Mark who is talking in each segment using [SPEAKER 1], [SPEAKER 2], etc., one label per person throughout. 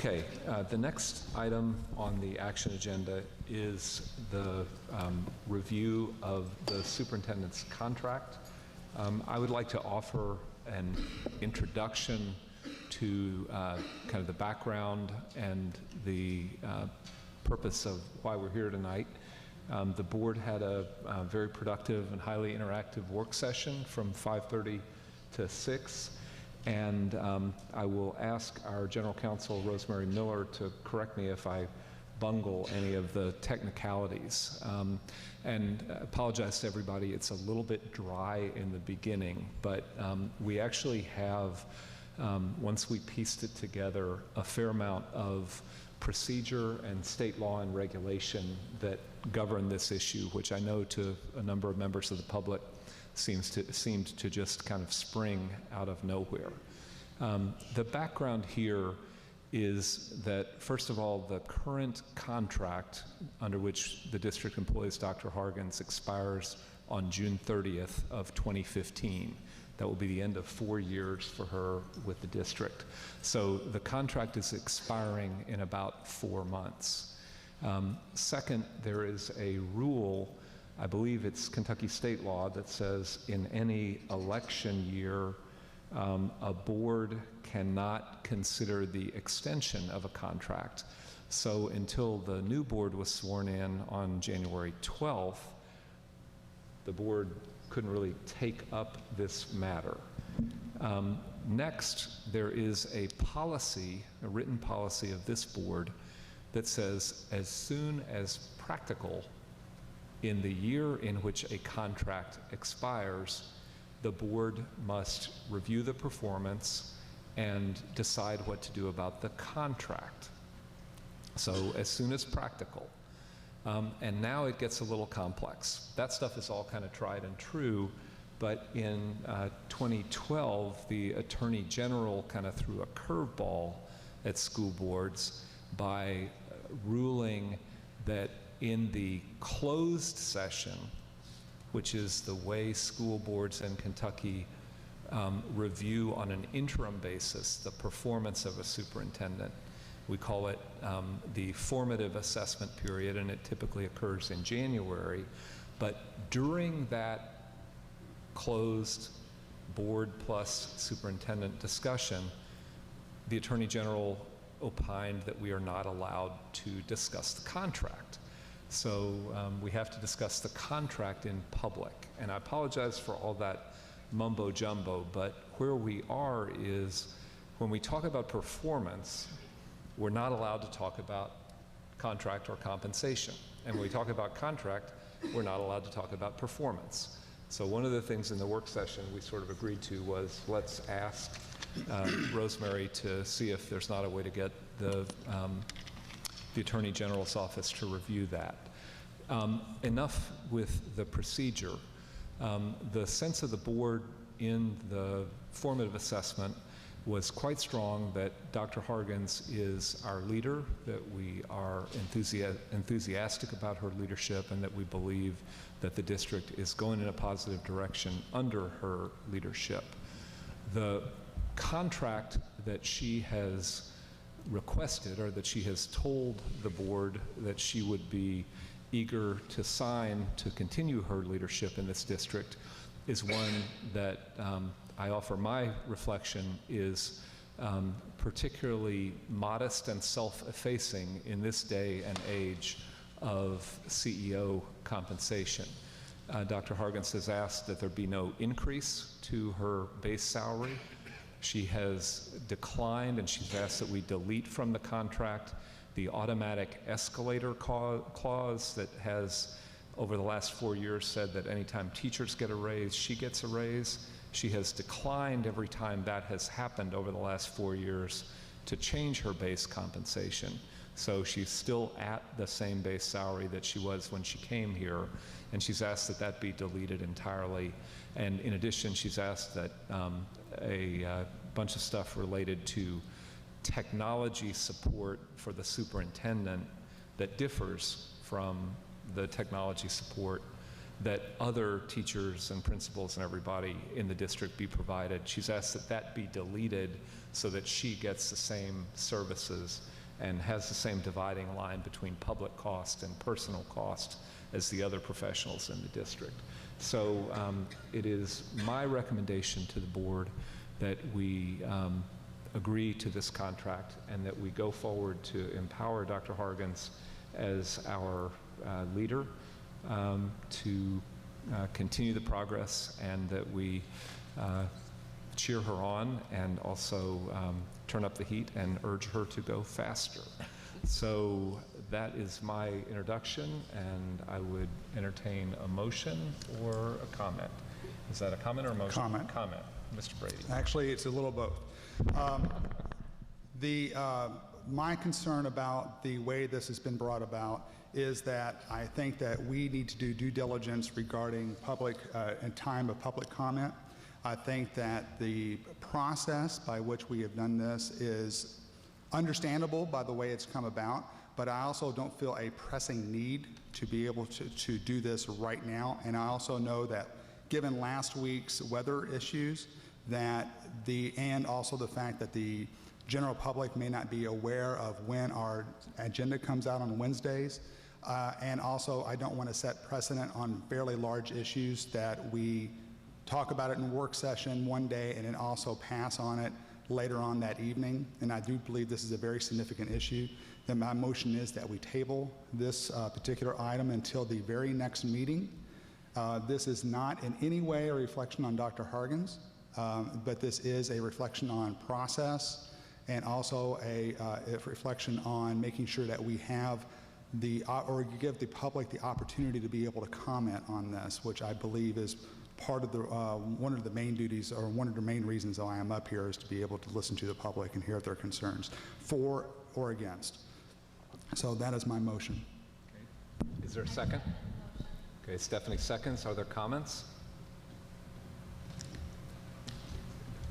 [SPEAKER 1] Okay, the next item on the action agenda is the review of the superintendent's contract. I would like to offer an introduction to kind of the background and the purpose of why we're here tonight. The board had a very productive and highly interactive work session from 5:30 to 6. And I will ask our General Counsel, Rosemary Miller, to correct me if I bungle any of the technicalities. And apologize to everybody, it's a little bit dry in the beginning, but we actually have, once we pieced it together, a fair amount of procedure and state law and regulation that govern this issue, which I know to a number of members of the public seemed to just kind of spring out of nowhere. The background here is that, first of all, the current contract under which the district employs Dr. Hargens expires on June 30th of 2015. That will be the end of 4 years for her with the district. So the contract is expiring in about 4 months. Second, there is a rule, I believe it's Kentucky state law, that says in any election year, a board cannot consider the extension of a contract. So until the new board was sworn in on January 12th, the board couldn't really take up this matter. Next, there is a policy, a written policy of this board that says as soon as practical, in the year in which a contract expires, the board must review the performance and decide what to do about the contract. So as soon as practical. And now it gets a little complex. That stuff is all kind of tried and true, but in 2012, the Attorney General kind of threw a curveball at school boards by ruling that in the closed session, which is the way school boards in Kentucky review on an interim basis the performance of a superintendent. We call it the formative assessment period, and it typically occurs in January. But during that closed board plus superintendent discussion, the Attorney General opined that we are not allowed to discuss the contract. So we have to discuss the contract in public. And I apologize for all that mumbo jumbo, but where we are is when we talk about performance, we're not allowed to talk about contract or compensation. And when we talk about contract, we're not allowed to talk about performance. So one of the things in the work session we sort of agreed to was let's ask Rosemary to see if there's not a way to get the Attorney General's office to review that. Enough with the procedure. The sense of the board in the formative assessment was quite strong that Dr. Hargens is our leader, that we are enthusiastic about her leadership, and that we believe that the district is going in a positive direction under her leadership. The contract that she has requested, or that she has told the board that she would be eager to sign to continue her leadership in this district, is one that I offer my reflection is particularly modest and self-effacing in this day and age of CEO compensation. Dr. Hargens has asked that there be no increase to her base salary. She has declined, and she's asked that we delete from the contract the automatic escalator clause that has, over the last 4 years, said that anytime teachers get a raise, she gets a raise. She has declined every time that has happened over the last 4 years to change her base compensation. So she's still at the same base salary that she was when she came here, and she's asked that that be deleted entirely. And in addition, she's asked that a bunch of stuff related to technology support for the superintendent that differs from the technology support that other teachers and principals and everybody in the district be provided. She's asked that that be deleted so that she gets the same services and has the same dividing line between public cost and personal cost as the other professionals in the district. So it is my recommendation to the board that we agree to this contract and that we go forward to empower Dr. Hargens as our leader to continue the progress, and that we cheer her on and also turn up the heat and urge her to go faster. So that is my introduction, and I would entertain a motion or a comment. Is that a comment or a motion?
[SPEAKER 2] Comment.
[SPEAKER 1] Comment. Mr. Brady.
[SPEAKER 2] Actually, it's a little both. My concern about the way this has been brought about is that I think that we need to do due diligence regarding public and time of public comment. I think that the process by which we have done this is understandable by the way it's come about, but I also don't feel a pressing need to be able to do this right now. And I also know that given last week's weather issues, and also the fact that the general public may not be aware of when our agenda comes out on Wednesdays, and also I don't want to set precedent on fairly large issues that we talk about it in work session one day and then also pass on it later on that evening. And I do believe this is a very significant issue. Then my motion is that we table this particular item until the very next meeting. This is not in any way a reflection on Dr. Hargens, but this is a reflection on process and also a reflection on making sure that we have or give the public the opportunity to be able to comment on this, which I believe is part of the one of the main duties, or one of the main reasons that I am up here, is to be able to listen to the public and hear their concerns, for or against. So that is my motion.
[SPEAKER 1] Okay. Is there a second? Okay, Stephanie seconds. Are there comments?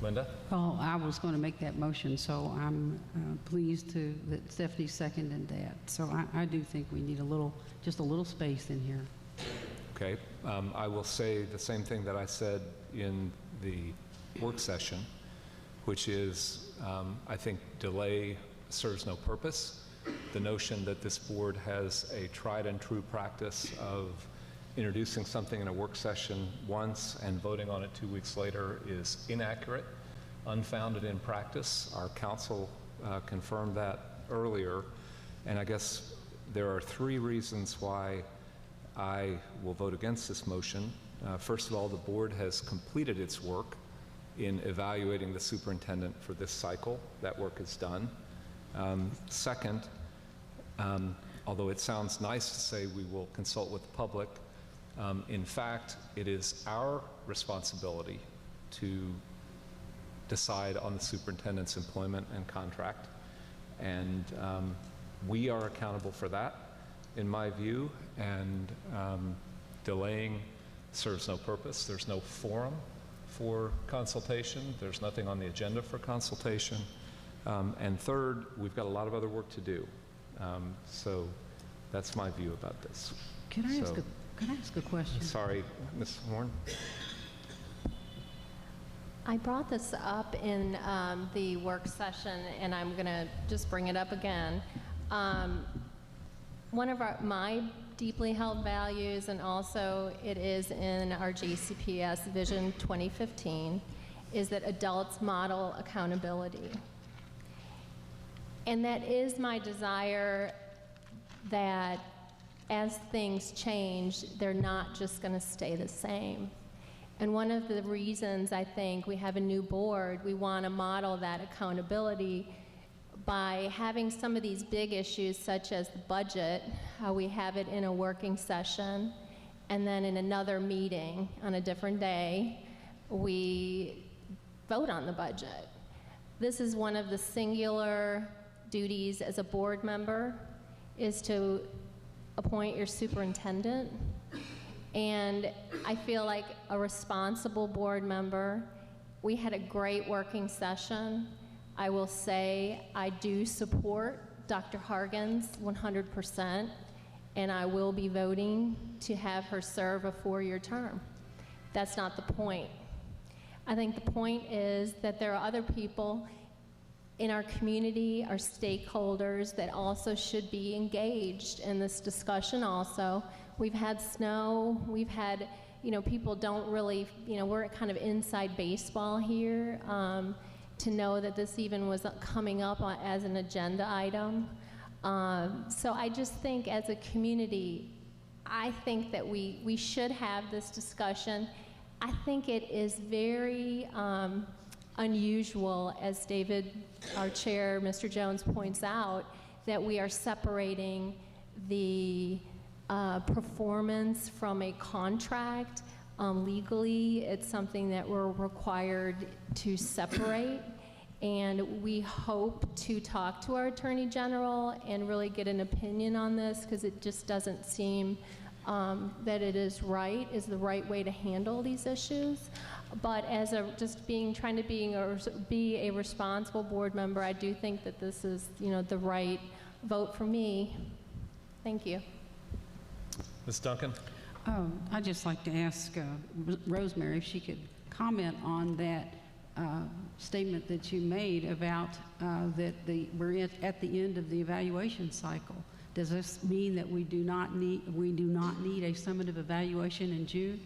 [SPEAKER 1] Linda?
[SPEAKER 3] Oh, I was going to make that motion, so I'm pleased that Stephanie seconded that. So I do think we need just a little space in here.
[SPEAKER 1] Okay, I will say the same thing that I said in the work session, which is I think delay serves no purpose. The notion that this board has a tried and true practice of introducing something in a work session once and voting on it 2 weeks later is inaccurate, unfounded in practice. Our council confirmed that earlier, and I guess there are 3 reasons why I will vote against this motion. First of all, the board has completed its work in evaluating the superintendent for this cycle. That work is done. Second, although it sounds nice to say we will consult with the public, in fact, it is our responsibility to decide on the superintendent's employment and contract, and we are accountable for that, in my view, and delaying serves no purpose. There's no forum for consultation. There's nothing on the agenda for consultation. And third, we've got a lot of other work to do. So that's my view about this.
[SPEAKER 3] Can I ask a question?
[SPEAKER 1] Sorry, Ms. Horne.
[SPEAKER 4] I brought this up in the work session, and I'm going to just bring it up again. One of my deeply held values, and also it is in our JCPS Vision 2015, is that adults model accountability. And that is my desire that as things change, they're not just going to stay the same. And one of the reasons I think we have a new board, we want to model that accountability by having some of these big issues such as the budget, how we have it in a working session, and then in another meeting on a different day, we vote on the budget. This is one of the singular duties as a board member, is to appoint your superintendent. And I feel like a responsible board member, we had a great working session. I will say I do support Dr. Hargens 100%, and I will be voting to have her serve a 4-year term. That's not the point. I think the point is that there are other people in our community, our stakeholders, that also should be engaged in this discussion also. We've had snow, we've had, people don't really, we're kind of inside baseball here to know that this even was coming up as an agenda item. So I just think as a community, I think that we should have this discussion. I think it is very unusual, as David, our chair, Mr. Jones points out, that we are separating the performance from a contract. Legally, it's something that we're required to separate, and we hope to talk to our Attorney General and really get an opinion on this, because it just doesn't seem that it is the right way to handle these issues. But as trying to be a responsible board member, I do think that this is, the right vote for me. Thank you.
[SPEAKER 1] Ms. Duncan?
[SPEAKER 3] I'd just like to ask Rosemary if she could comment on that statement that you made about that we're at the end of the evaluation cycle. Does this mean that we do not need a summative evaluation in June?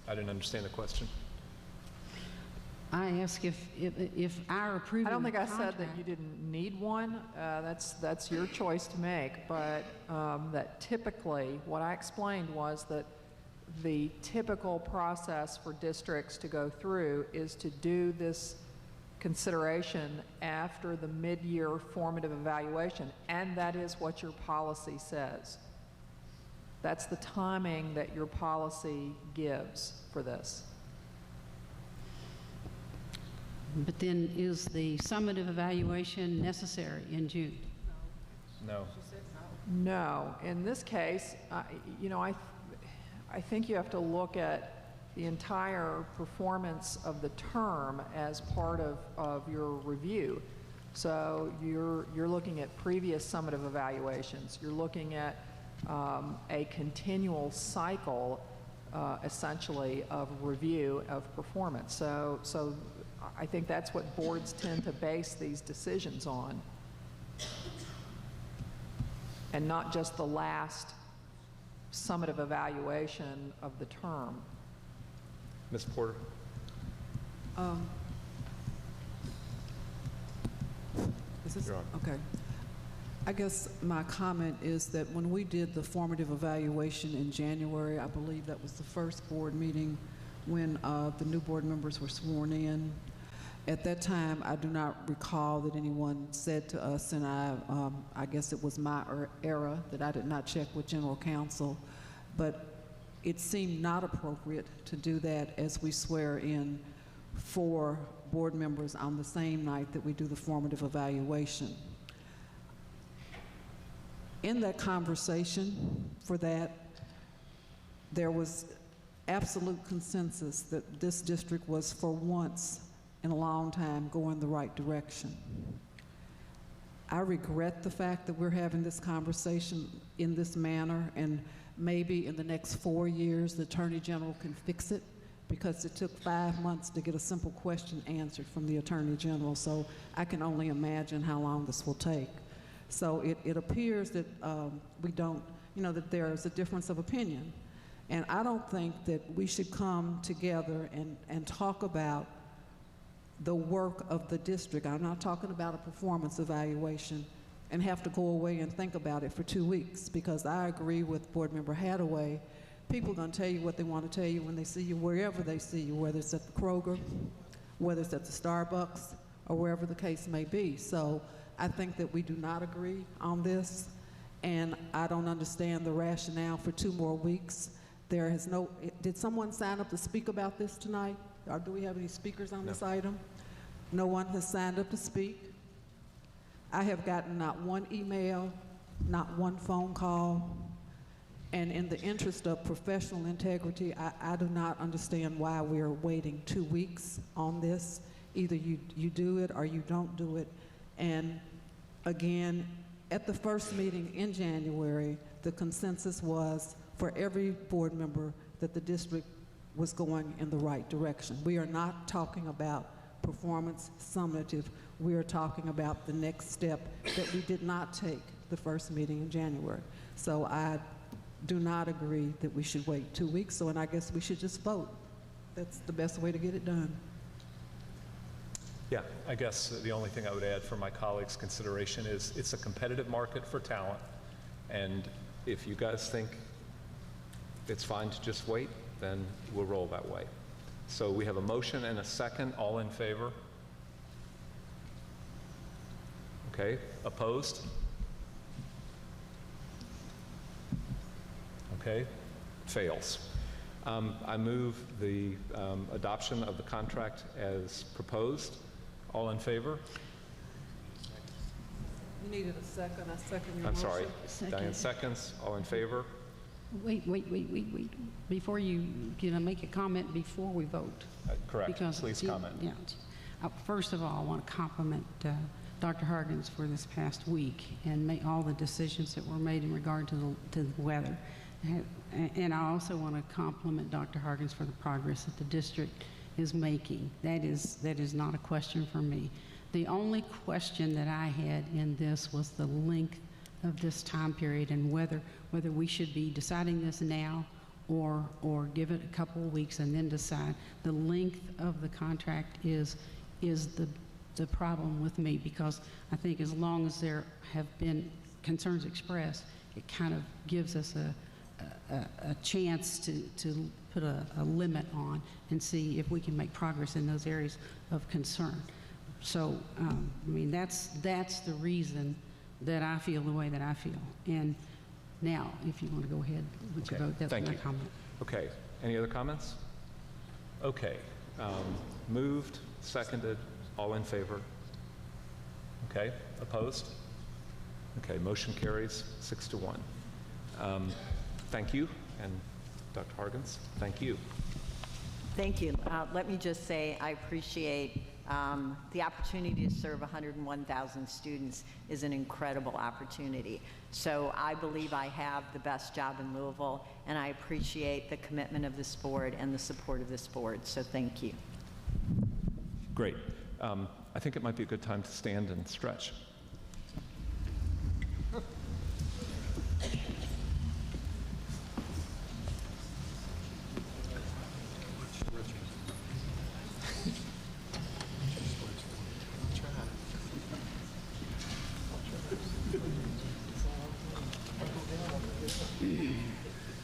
[SPEAKER 1] I didn't understand the question.
[SPEAKER 3] I ask if our approval.
[SPEAKER 5] I don't think I
[SPEAKER 3] of the
[SPEAKER 5] said that
[SPEAKER 3] contract-
[SPEAKER 5] you didn't need one. That's your choice to make. But that typically, what I explained was that the typical process for districts to go through is to do this consideration after the mid-year formative evaluation, and that is what your policy says. That's the timing that your policy gives for this.
[SPEAKER 3] But then is the summative evaluation necessary in June?
[SPEAKER 1] No.
[SPEAKER 5] No. In this case, I think you have to look at the entire performance of the term as part of your review. So you're looking at previous summative evaluations. You're looking at a continual cycle, essentially, of review of performance. So I think that's what boards tend to base these decisions on, and not just the last summative evaluation of the term.
[SPEAKER 1] Ms. Porter?
[SPEAKER 6] Is this
[SPEAKER 1] You're on.
[SPEAKER 6] okay? I guess my comment is that when we did the formative evaluation in January, I believe that was the first board meeting when the new board members were sworn in. At that time, I do not recall that anyone said to us, and I guess it was my error that I did not check with general counsel, but it seemed not appropriate to do that as we swear in 4 board members on the same night that we do the formative evaluation. In that conversation for that, there was absolute consensus that this district was, for once in a long time, going the right direction. I regret the fact that we're having this conversation in this manner, and maybe in the next 4 years the Attorney General can fix it, because it took 5 months to get a simple question answered from the Attorney General. So I can only imagine how long this will take. So it appears that we don't, that there is a difference of opinion. And I don't think that we should come together and talk about the work of the district. I'm not talking about a performance evaluation, and have to go away and think about it for 2 weeks, because I agree with Board Member Hathaway. People are going to tell you what they want to tell you when they see you, wherever they see you, whether it's at the Kroger, whether it's at the Starbucks, or wherever the case may be. So I think that we do not agree on this, and I don't understand the rationale for 2 more weeks. There is no, did someone sign up to speak about this tonight? Or do we have any speakers on this item? No one has signed up to speak. I have gotten not one email, not one phone call, and in the interest of professional integrity, I do not understand why we are waiting 2 weeks on this. Either you do it or you don't do it. And again, At the first meeting in January, the consensus was for every board member that the district was going in the right direction. We are not talking about performance summative. We are talking about the next step that we did not take the first meeting in January. So I do not agree that we should wait 2 weeks, and I guess we should just vote. That's the best way to get it done.
[SPEAKER 1] Yeah, I guess the only thing I would add for my colleagues' consideration is it's a competitive market for talent, and if you guys think it's fine to just wait, then we'll roll that way. So we have a motion and a second. All in favor? Okay, opposed? Okay, fails. I move the adoption of the contract as proposed. All in favor?
[SPEAKER 6] You needed a second. I second your
[SPEAKER 1] I'm
[SPEAKER 6] motion.
[SPEAKER 1] sorry.
[SPEAKER 3] Second.
[SPEAKER 1] Diane seconds. All in favor?
[SPEAKER 3] Wait. Before you, make a comment before we vote.
[SPEAKER 1] Correct.
[SPEAKER 3] Because
[SPEAKER 1] Please comment.
[SPEAKER 3] Yeah. First of all, I want to compliment Dr. Hargens for this past week and make all the decisions that were made in regard to the weather. And I also want to compliment Dr. Hargens for the progress that the district is making. That is not a question for me. The only question that I had in this was the length of this time period and whether we should be deciding this now or give it a couple of weeks and then decide. The length of the contract is the problem with me, because I think as long as there have been concerns expressed, it kind of gives us a chance to put a limit on and see if we can make progress in those areas of concern. So, I mean, that's the reason that I feel the way that I feel. And now, if you want to go ahead with your vote, that's my comment.
[SPEAKER 1] Okay. Any other comments? Okay. Moved, seconded, all in favor? Okay. Opposed? Okay. Motion carries 6-1. Thank you. And Dr. Hargens, thank you.
[SPEAKER 7] Thank you. Let me just say I appreciate the opportunity to serve 101,000 students is an incredible opportunity. So I believe I have the best job in Louisville, and I appreciate the commitment of this board and the support of this board. So thank you.
[SPEAKER 1] Great. I think it might be a good time to stand and stretch.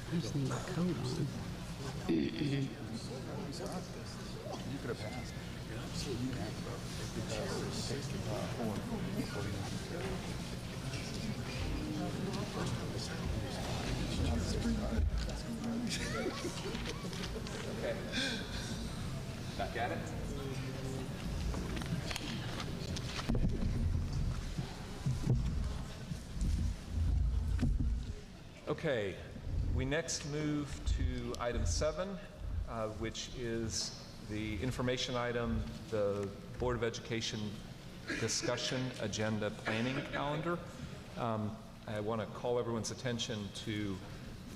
[SPEAKER 3] I just need my coat on.
[SPEAKER 2] You could have passed. You have to vote because it takes the form before you
[SPEAKER 1] Okay. Back at it. Okay, we next move to item 7, which is the information item, the Board of Education discussion agenda planning calendar. I want to call everyone's attention to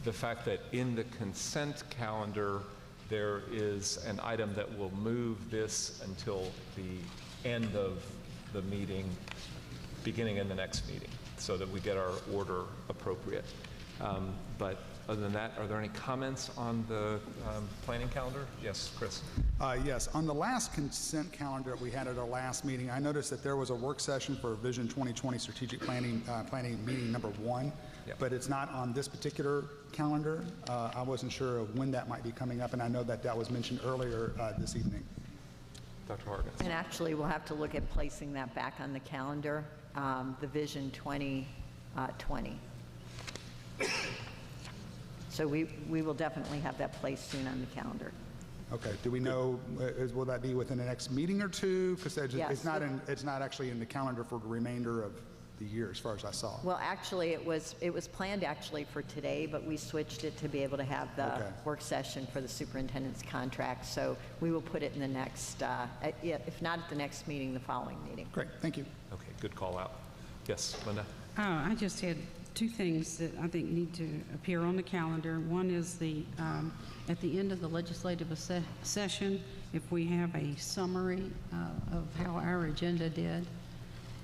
[SPEAKER 1] the fact that in the consent calendar, there is an item that will move this until the end of the meeting, beginning in the next meeting, so that we get our order appropriate. But other than that, are there any comments on the planning calendar? Yes, Chris.
[SPEAKER 2] Yes, on the last consent calendar that we had at our last meeting, I noticed that there was a work session for Vision 2020 Strategic Planning meeting number 1,
[SPEAKER 1] Yep.
[SPEAKER 2] but it's not on this particular calendar. I wasn't sure of when that might be coming up, and I know that that was mentioned earlier this evening.
[SPEAKER 1] Dr. Hargens.
[SPEAKER 7] And actually, we'll have to look at placing that back on the calendar, the Vision 2020. So we will definitely have that placed soon on the calendar.
[SPEAKER 2] Okay. Do we know? Will that be within the next meeting or two? Because
[SPEAKER 7] Yes.
[SPEAKER 2] it's not actually in the calendar for the remainder of the year, as far as I saw.
[SPEAKER 7] Well, actually, it was planned actually for today, but we switched it to be able to have the
[SPEAKER 2] Okay.
[SPEAKER 7] work session for the superintendent's contract. So we will put it in the next, if not at the next meeting, the following meeting.
[SPEAKER 2] Great. Thank you.
[SPEAKER 1] Okay, good call out. Yes, Linda.
[SPEAKER 3] I just had two things that I think need to appear on the calendar. One is the, at the end of the legislative session, if we have a summary of how our agenda did.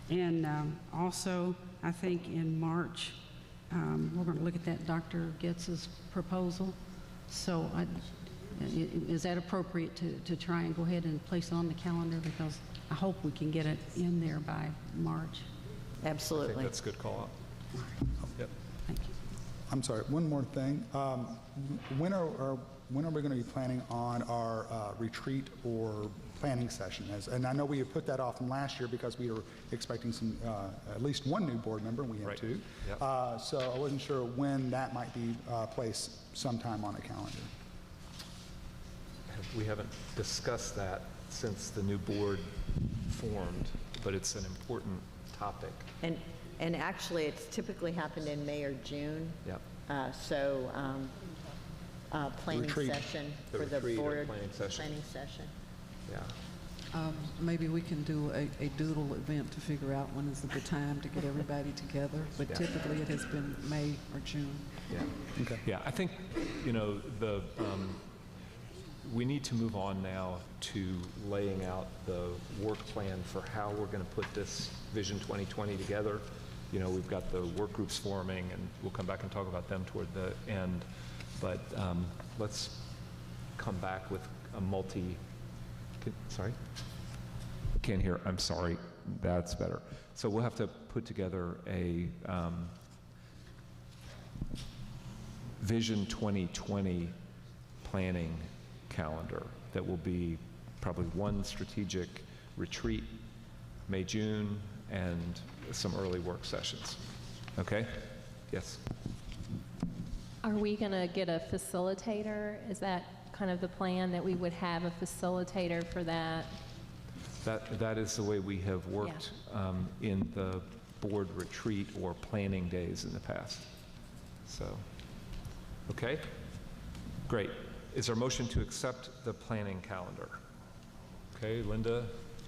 [SPEAKER 3] And also, I think in March, we're going to look at that Dr. Getz's proposal. So is that appropriate to try and go ahead and place it on the calendar? Because I hope we can get it in there by March.
[SPEAKER 1] I
[SPEAKER 7] Absolutely.
[SPEAKER 1] think that's a good call out. Yep.
[SPEAKER 3] Thank you.
[SPEAKER 2] I'm sorry, one more thing. When are we going to be planning on our retreat or planning session? And I know we had put that off from last year because we were expecting some, at least one new board member, and we had
[SPEAKER 1] Right.
[SPEAKER 2] two.
[SPEAKER 1] Yep.
[SPEAKER 2] So I wasn't sure when that might be placed sometime on the calendar.
[SPEAKER 1] We haven't discussed that since the new board formed, but it's an important topic.
[SPEAKER 7] And actually, it's typically happened in May or June.
[SPEAKER 1] Yep.
[SPEAKER 7] Planning
[SPEAKER 2] Retreat.
[SPEAKER 7] session
[SPEAKER 1] The
[SPEAKER 7] for the
[SPEAKER 1] retreat or
[SPEAKER 7] board.
[SPEAKER 1] planning session.
[SPEAKER 7] Planning session.
[SPEAKER 1] Yeah.
[SPEAKER 6] Maybe we can do a doodle event to figure out when is a good time to get everybody together, but
[SPEAKER 1] Yeah.
[SPEAKER 6] typically it has been May or June.
[SPEAKER 1] Yeah.
[SPEAKER 2] Okay.
[SPEAKER 1] Yeah, I think, we need to move on now to laying out the work plan for how we're going to put this Vision 2020 together. We've got the work groups forming, and we'll come back and talk about them toward the end. But let's come back with a sorry? Can't hear. I'm sorry. That's better. So we'll have to put together a Vision 2020 planning calendar that will be probably one strategic retreat, May, June, and some early work sessions. Okay? Yes?
[SPEAKER 4] Are we going to get a facilitator? Is that kind of the plan, that we would have a facilitator for that?
[SPEAKER 1] That is the way we have worked in the board retreat or planning days in the past. So, okay? Great. Is there a motion to accept the planning calendar? Okay, Linda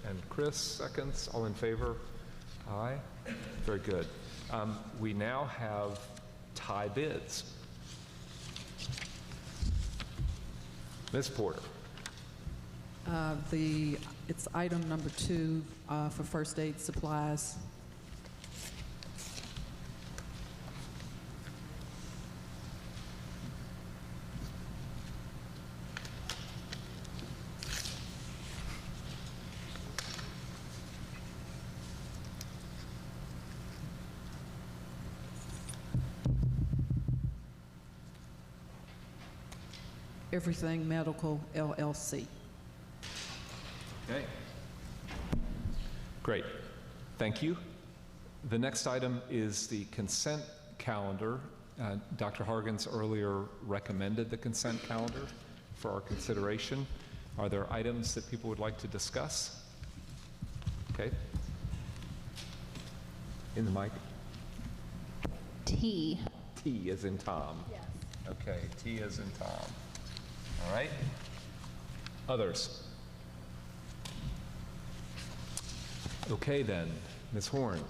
[SPEAKER 1] and Chris, seconds. All in favor? Aye. Very good. We now have tie bids. Ms. Porter.
[SPEAKER 6] It's item number 2 for first aid supplies. Everything Medical, LLC.
[SPEAKER 1] Okay. Great. Thank you. The next item is the consent calendar. Dr. Hargens earlier recommended the consent calendar for our consideration. Are there items that people would like to discuss? Okay. In the mic.
[SPEAKER 4] T.
[SPEAKER 1] T as in Tom.
[SPEAKER 4] Yes.
[SPEAKER 1] Okay, T as in Tom. All right. Others? Okay then, Ms. Horne.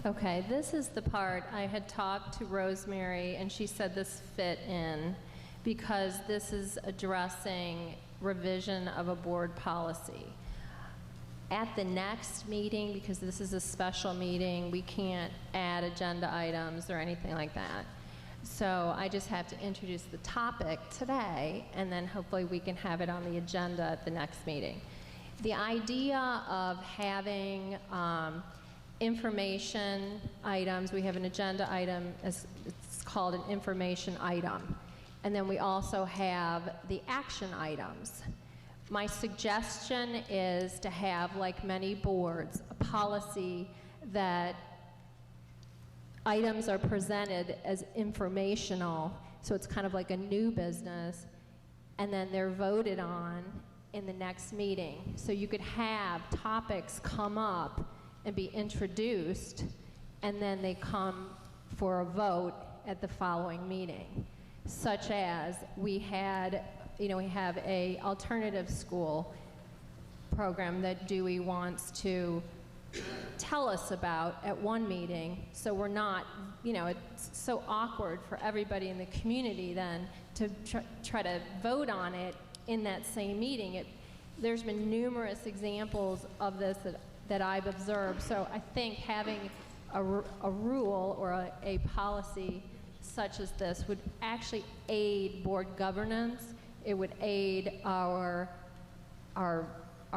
[SPEAKER 4] Okay, this is the part I had talked to Rosemary, and she said this fit in because this is addressing revision of a board policy. At the next meeting, because this is a special meeting, we can't add agenda items or anything like that. So I just have to introduce the topic today, and then hopefully we can have it on the agenda at the next meeting. The idea of having information items, we have an agenda item, it's called an information item, and then we also have the action items. My suggestion is to have, like many boards, a policy that items are presented as informational, so it's kind of like a new business, and then they're voted on in the next meeting. So you could have topics come up and be introduced, and then they come for a vote at the following meeting. Such as we have a alternative school program that Dewey wants to tell us about at one meeting, so we're not, you know, it's so awkward for everybody in the community then to try to vote on it in that same meeting. There's been numerous examples of this that I've observed, so I think having a rule or a policy such as this would actually aid board governance. It would aid our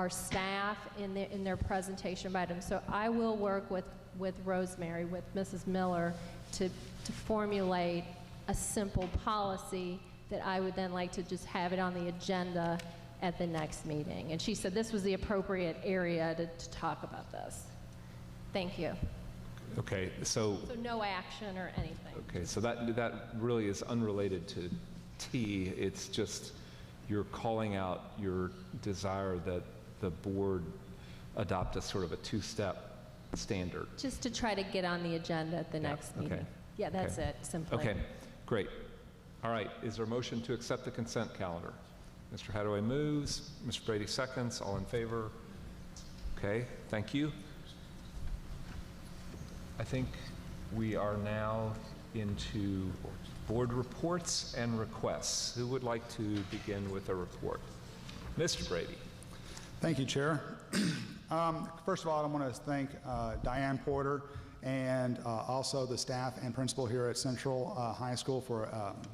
[SPEAKER 4] staff in their presentation of items. So I will work with Rosemary, with Mrs. Miller, to formulate a simple policy that I would then like to just have it on the agenda at the next meeting. And she said this was the appropriate area to talk about this. Thank you.
[SPEAKER 1] Okay, so
[SPEAKER 4] no action or anything.
[SPEAKER 1] okay, so that really is unrelated to T. It's just you're calling out your desire that the board adopt a sort of a two-step standard.
[SPEAKER 4] Just to try to get on the agenda at the next meeting.
[SPEAKER 1] Okay.
[SPEAKER 4] Yeah, that's it, simply.
[SPEAKER 1] Okay, great. All right, is there a motion to accept the consent calendar? Mr. Hadaway moves, Mr. Brady seconds, all in favor? Okay, thank you. I think we are now into board reports and requests. Who would like to begin with a report? Mr. Brady.
[SPEAKER 2] Thank you, Chair. First of all, I want to thank Diane Porter and also the staff and principal here at Central High School for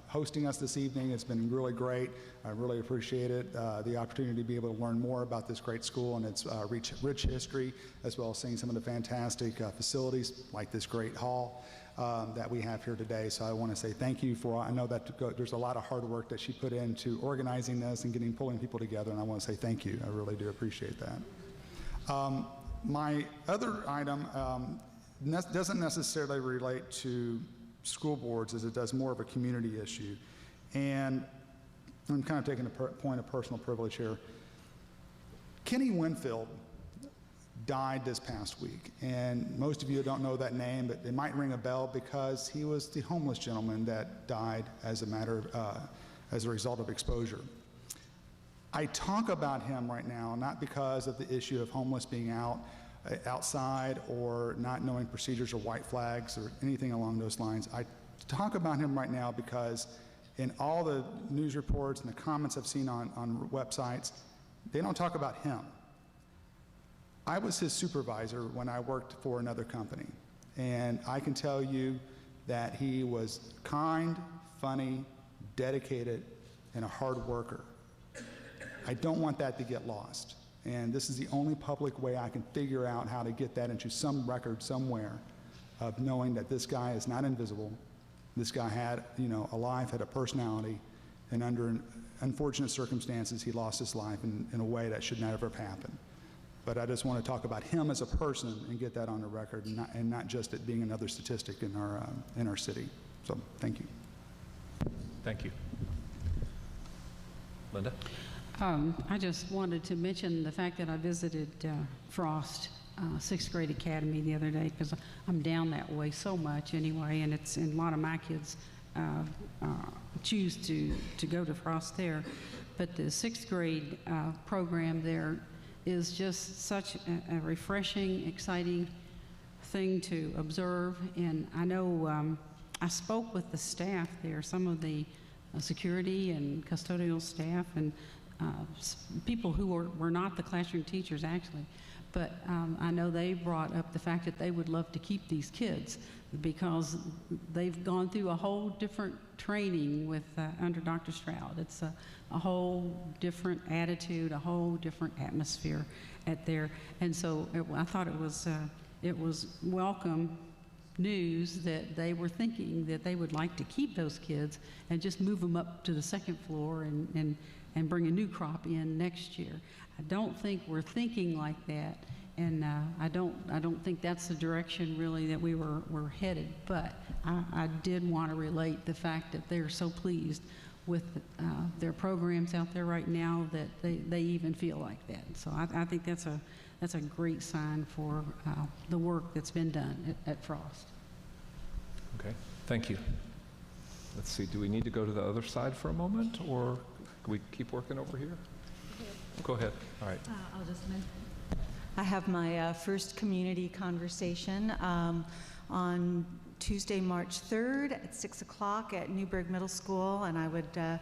[SPEAKER 2] hosting us this evening. It's been really great. I really appreciate it, the opportunity to be able to learn more about this great school and its rich history, as well as seeing some of the fantastic facilities like this great hall that we have here today. So I want to say thank you for, I know that there's a lot of hard work that she put into organizing this and pulling people together, and I want to say thank you. I really do appreciate that. My other item doesn't necessarily relate to school boards as it does more of a community issue. And I'm kind of taking a point of personal privilege here. Kenny Winfield died this past week, and most of you don't know that name, but it might ring a bell because he was the homeless gentleman that died as a result of exposure. I talk about him right now not because of the issue of homeless being outside or not knowing procedures or white flags or anything along those lines. I talk about him right now because in all the news reports and the comments I've seen on websites, they don't talk about him. I was his supervisor when I worked for another company, and I can tell you that he was kind, funny, dedicated, and a hard worker. I don't want that to get lost. And this is the only public way I can figure out how to get that into some record somewhere of knowing that this guy is not invisible. This guy had, a life, had a personality, and under unfortunate circumstances, he lost his life in a way that should never have happened. But I just want to talk about him as a person and get that on the record, and not just it being another statistic in our city. So, thank you.
[SPEAKER 1] Thank you. Linda?
[SPEAKER 3] I just wanted to mention the fact that I visited Frost 6th grade academy the other day, because I'm down that way so much anyway, and a lot of my kids choose to go to Frost there. But the 6th grade program there is just such a refreshing, exciting thing to observe. And I know I spoke with the staff there, some of the security and custodial staff, and people who were not the classroom teachers, actually. But I know they brought up the fact that they would love to keep these kids because they've gone through a whole different training with under Dr. Stroud. It's a whole different attitude, a whole different atmosphere at there. And so I thought it was welcome news that they were thinking that they would like to keep those kids and just move them up to the second floor and bring a new crop in next year. I don't think we're thinking like that, and I don't think that's the direction really that we're headed. But I did want to relate the fact that they're so pleased with their programs out there right now that they even feel like that. So I think that's a great sign for the work that's been done at Frost.
[SPEAKER 1] Okay, thank you. Let's see, do we need to go to the other side for a moment, or can we keep working over here? Go ahead. All right.
[SPEAKER 8] I'll just mention. I have my first community conversation on Tuesday, March 3rd at 6 o'clock at Newburgh Middle School, and I would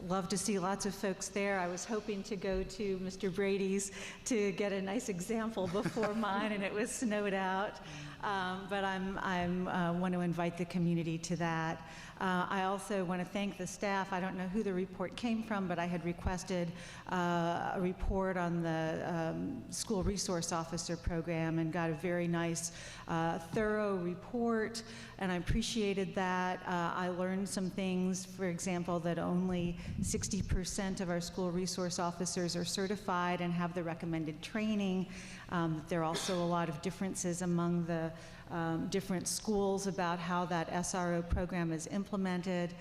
[SPEAKER 8] love to see lots of folks there. I was hoping to go to Mr. Brady's to get a nice example before mine, and it was snowed out. But I want to invite the community to that. I also want to thank the staff. I don't know who the report came from, but I had requested a report on the School Resource Officer Program and got a very nice, thorough report, and I appreciated that. I learned some things, for example, that only 60% of our school resource officers are certified and have the recommended training. There are also a lot of differences among the different schools about how that SRO program is implemented.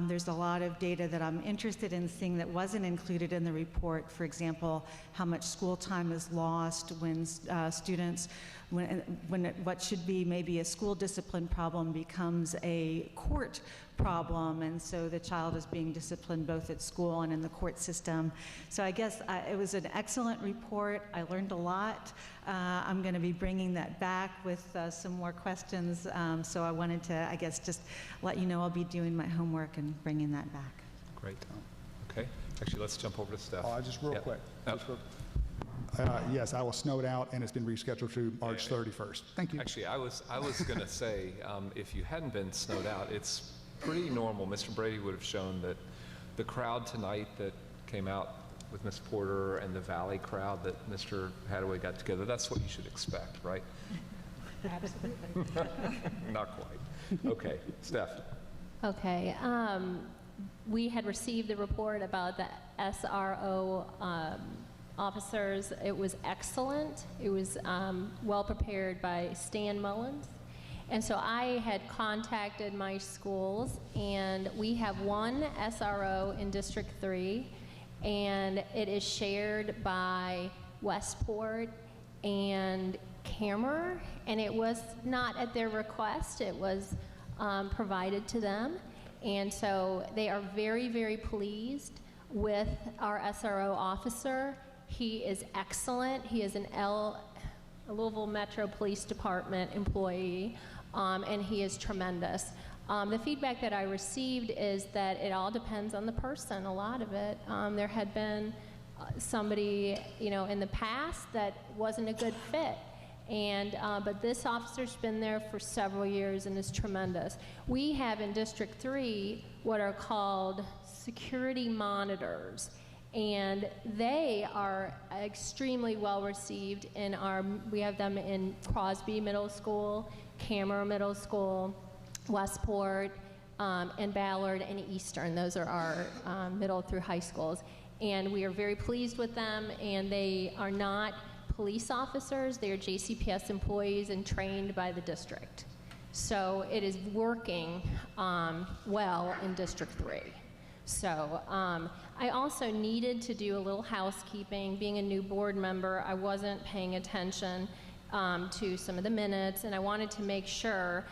[SPEAKER 8] There's a lot of data that I'm interested in seeing that wasn't included in the report. For example, how much school time is lost when students, what should be maybe a school discipline problem becomes a court problem, and so the child is being disciplined both at school and in the court system. So I guess it was an excellent report. I learned a lot. I'm going to be bringing that back with some more questions, so I wanted to, I guess, just let you know I'll be doing my homework and bringing that back.
[SPEAKER 1] Great. Okay. Actually, let's jump over to Steph.
[SPEAKER 2] Just real quick.
[SPEAKER 1] Oh.
[SPEAKER 2] Yes, I will snow it out, and it's been rescheduled to March 31st. Thank you.
[SPEAKER 1] Actually, I was going to say, if you hadn't been snowed out, it's pretty normal. Mr. Brady would have shown that the crowd tonight that came out with Ms. Porter and the Valley crowd that Mr. Hadaway got together, that's what you should expect, right?
[SPEAKER 4] Absolutely.
[SPEAKER 1] Not quite. Okay, Steph.
[SPEAKER 4] Okay. We had received the report about the SRO officers. It was excellent. It was well prepared by Stan Mullins. And so I had contacted my schools, and we have one SRO in District 3, and it is shared by Westport and Cameron, and it was not at their request. It was provided to them. And so they are very, very pleased with our SRO officer. He is excellent. He is a Louisville Metro Police Department employee, and he is tremendous. The feedback that I received is that it all depends on the person, a lot of it. There had been somebody, in the past that wasn't a good fit. But this officer's been there for several years and is tremendous. We have in District 3 what are called security monitors, and they are extremely well received we have them in Crosby Middle School, Cameron Middle School, Westport, and Ballard and Eastern. Those are our middle through high schools. And we are very pleased with them, and they are not police officers. They are JCPS employees and trained by the district. So it is working well in District 3. So I also needed to do a little housekeeping. Being a new board member, I wasn't paying attention to some of the minutes, and I wanted to make sure,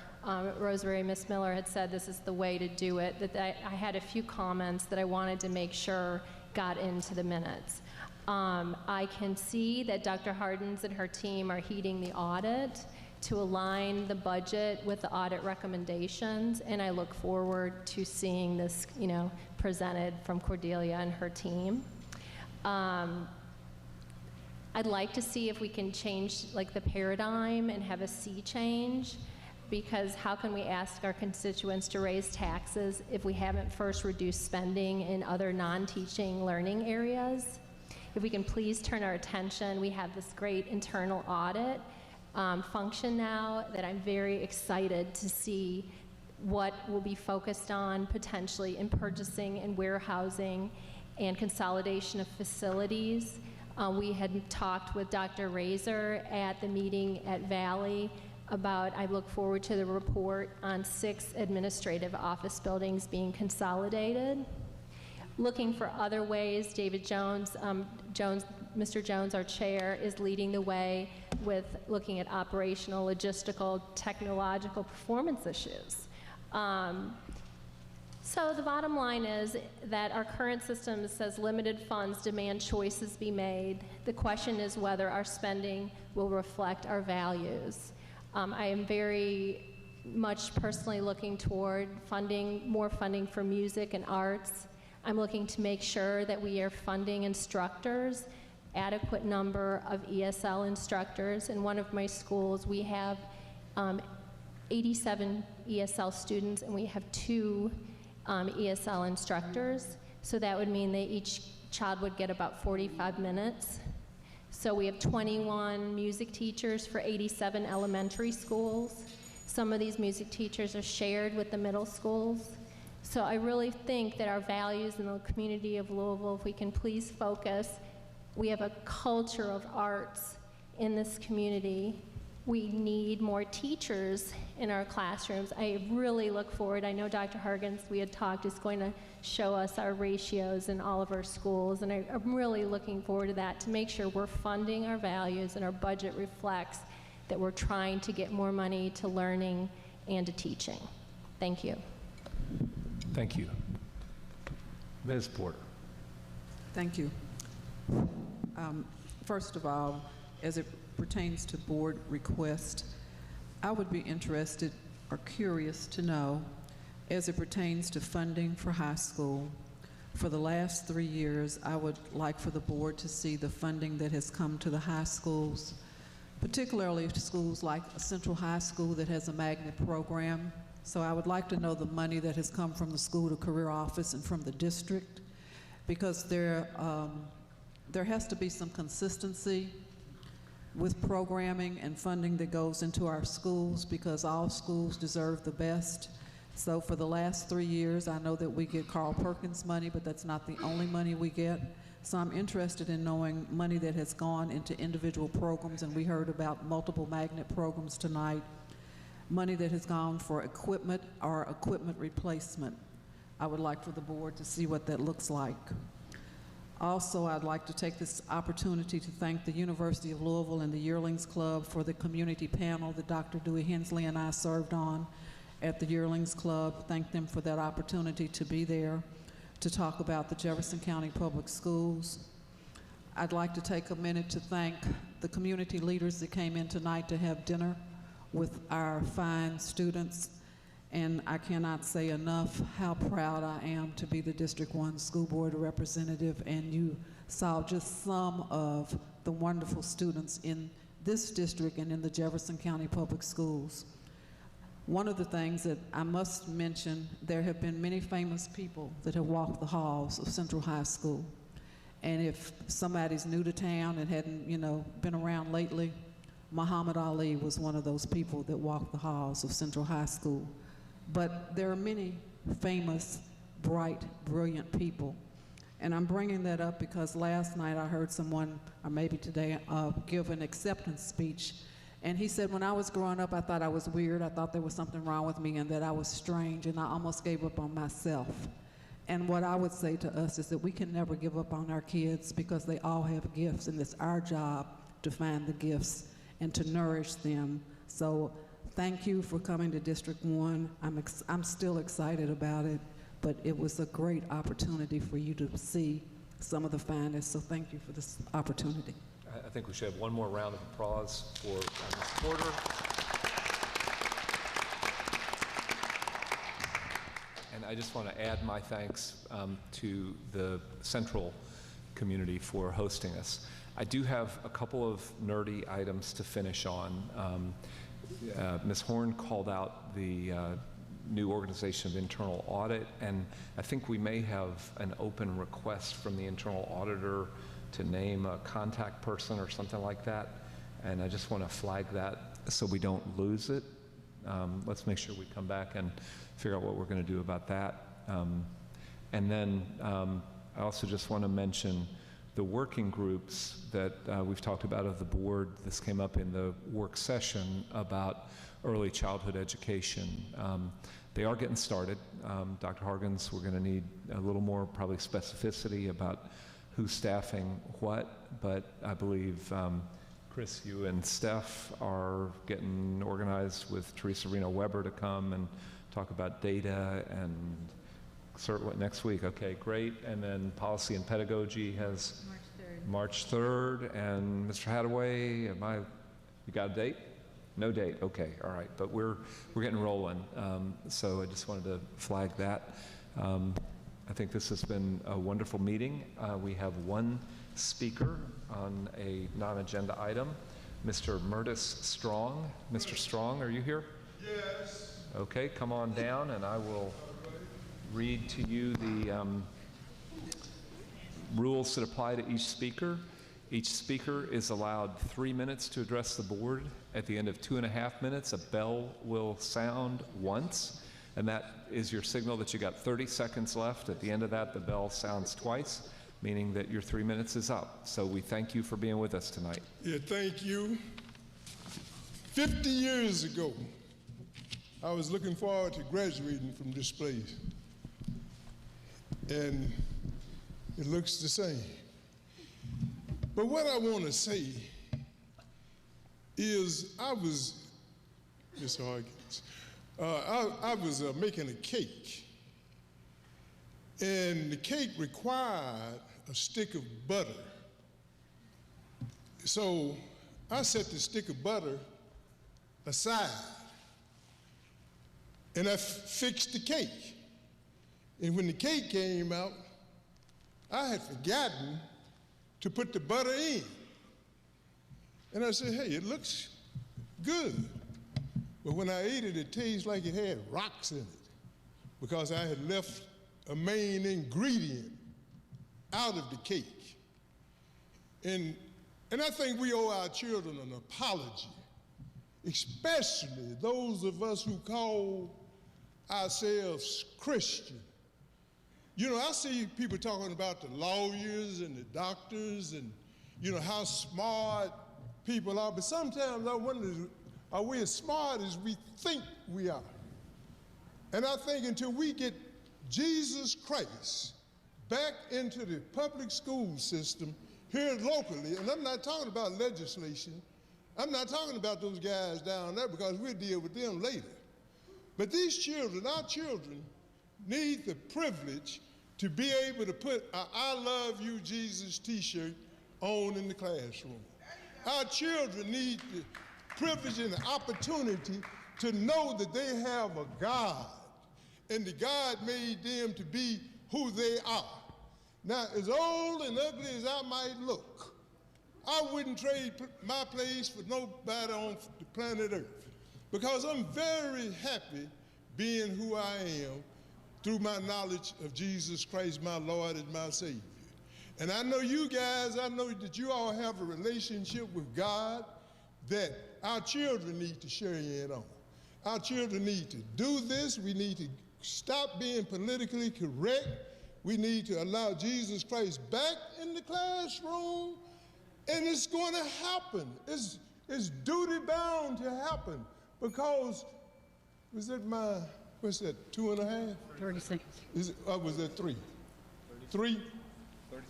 [SPEAKER 4] Rosemary, Miss Miller had said this is the way to do it, that I had a few comments that I wanted to make sure got into the minutes. I can see that Dr. Hargens and her team are heeding the audit to align the budget with the audit recommendations, and I look forward to seeing this, presented from Cordelia and her team. I'd like to see if we can change the paradigm and have a sea change, because how can we ask our constituents to raise taxes if we haven't first reduced spending in other non-teaching learning areas? If we can please turn our attention, we have this great internal audit function now that I'm very excited to see what will be focused on potentially in purchasing and warehousing and consolidation of facilities. We had talked with Dr. Razor at the meeting at Valley about, I look forward to the report on 6 administrative office buildings being consolidated. Looking for other ways, David Jones, Mr. Jones, our chair, is leading the way with looking at operational, logistical, technological performance issues. So the bottom line is that our current system says limited funds demand choices be made. The question is whether our spending will reflect our values. I am very much personally looking toward more funding for music and arts. I'm looking to make sure that we are funding instructors, adequate number of ESL instructors. In one of my schools, we have 87 ESL students, and we have 2 ESL instructors. So that would mean that each child would get about 45 minutes. So we have 21 music teachers for 87 elementary schools. Some of these music teachers are shared with the middle schools. So I really think that our values in the community of Louisville, if we can please focus, we have a culture of arts in this community. We need more teachers in our classrooms. I really look forward. I know Dr. Hargens, we had talked, is going to show us our ratios in all of our schools, and I'm really looking forward to that, to make sure we're funding our values and our budget reflects that we're trying to get more money to learning and to teaching. Thank you.
[SPEAKER 1] Thank you. Ms. Porter.
[SPEAKER 6] Thank you. First of all, as it pertains to board request, I would be interested or curious to know, as it pertains to funding for high school, for the last 3 years, I would like for the board to see the funding that has come to the high schools, particularly to schools like Central High School that has a magnet program. So I would like to know the money that has come from the school to career office and from the district, because there has to be some consistency with programming and funding that goes into our schools, because all schools deserve the best. So for the last 3 years, I know that we get Carl Perkins money, but that's not the only money we get. So I'm interested in knowing money that has gone into individual programs, and we heard about multiple magnet programs tonight. Money that has gone for equipment or equipment replacement. I would like for the board to see what that looks like. Also, I'd like to take this opportunity to thank the University of Louisville and the Yearlings Club for the community panel that Dr. Dewey Hensley and I served on at the Yearlings Club. Thank them for that opportunity to be there to talk about the Jefferson County Public Schools. I'd like to take a minute to thank the community leaders that came in tonight to have dinner with our fine students. And I cannot say enough how proud I am to be the District 1 School Board representative, and you saw just some of the wonderful students in this district and in the Jefferson County Public Schools. One of the things that I must mention, there have been many famous people that have walked the halls of Central High School. And if somebody's new to town and hadn't, been around lately, Muhammad Ali was one of those people that walked the halls of Central High School. But there are many famous, bright, brilliant people. And I'm bringing that up because last night I heard someone, or maybe today, give an acceptance speech. And he said, when I was growing up, I thought I was weird. I thought there was something wrong with me and that I was strange, and I almost gave up on myself. And what I would say to us is that we can never give up on our kids, because they all have gifts, and it's our job to find the gifts and to nourish them. So thank you for coming to District 1. I'm still excited about it, but it was a great opportunity for you to see some of the finest, so thank you for this opportunity.
[SPEAKER 1] I think we should have one more round of applause for Ms. Porter. And I just want to add my thanks to the Central community for hosting us. I do have a couple of nerdy items to finish on. Ms. Horne called out the new organization of internal audit, and I think we may have an open request from the internal auditor to name a contact person or something like that, and I just want to flag that so we don't lose it. Let's make sure we come back and figure out what we're going to do about that. And then I also just want to mention the working groups that we've talked about of the board. This came up in the work session about early childhood education. They are getting started. Dr. Hargens, we're going to need a little more probably specificity about who's staffing what, but I believe Chris, you and Steph are getting organized with Teresa Reno Weber to come and talk about data and Certainly, next week. Okay, great. And then policy and pedagogy has March 3rd. And Mr. Hadaway, you got a date? No date. Okay, all right. But we're getting rolling. So I just wanted to flag that. I think this has been a wonderful meeting. We have one speaker on a non-agenda item, Mr. Murtis Strong. Mr. Strong, are you here?
[SPEAKER 9] Yes.
[SPEAKER 1] Okay, come on down and I will read to you the rules that apply to each speaker. Each speaker is allowed 3 minutes to address the board. At the end of 2.5 minutes, a bell will sound once, and that is your signal that you got 30 seconds left. At the end of that, the bell sounds twice, meaning that your 3 minutes is up. So we thank you for being with us tonight.
[SPEAKER 9] Yeah, thank you. 50 years ago, I was looking forward to graduating from this place, and it looks the same. But what I want to say is Mr. Hargens, I was making a cake, and the cake required a stick of butter. So I set the stick of butter aside, and I fixed the cake. And when the cake came out, I had forgotten to put the butter in. And I said, hey, it looks good. But when I ate it, it tastes like it had rocks in it because I had left a main ingredient out of the cake. And I think we owe our children an apology, especially those of us who call ourselves Christian. You know, I see people talking about the lawyers and the doctors and, you know, how smart people are, but sometimes I wonder, are we as smart as we think we are? And I think until we get Jesus Christ back into the public school system here locally, and I'm not talking about legislation, I'm not talking about those guys down there because we'll deal with them later. But these children, our children, need the privilege to be able to put a I love you Jesus t-shirt on in the classroom. Our children need the privilege and the opportunity to know that they have a God, and the God made them to be who they are. Now, as old and ugly as I might look, I wouldn't trade my place for nobody on the planet Earth because I'm very happy being who I am through my knowledge of Jesus Christ, my Lord and my Savior. And I know you guys, I know that you all have a relationship with God that our children need to share in on. Our children need to do this. We need to stop being politically correct. We need to allow Jesus Christ back in the classroom, and it's going to happen. It's duty bound to happen because, was that what's that, 2.5? 30 seconds. Was that 3? 3?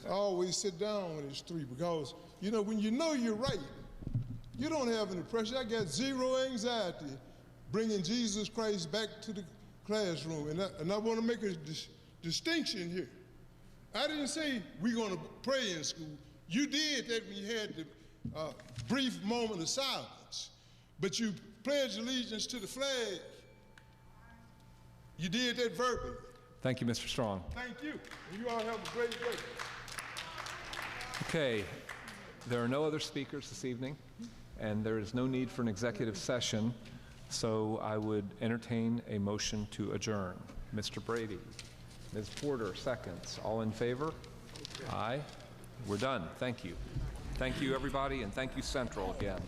[SPEAKER 9] I always sit down when it's 3 because, you know, when you know you're right, you don't have any pressure. I got zero anxiety bringing Jesus Christ back to the classroom. And I want to make a distinction here. I didn't say we're going to pray in school. You did that when you had the brief moment of silence. But you pledged allegiance to the flag. You did that verbally.
[SPEAKER 1] Thank you, Mr. Strong.
[SPEAKER 9] Thank you. And you all have a great day.
[SPEAKER 1] Okay, there are no other speakers this evening, and there is no need for an executive session, so I would entertain a motion to adjourn. Mr. Brady, Ms. Porter, seconds. All in favor? Aye. We're done. Thank you. Thank you, everybody, and thank you, Central, again.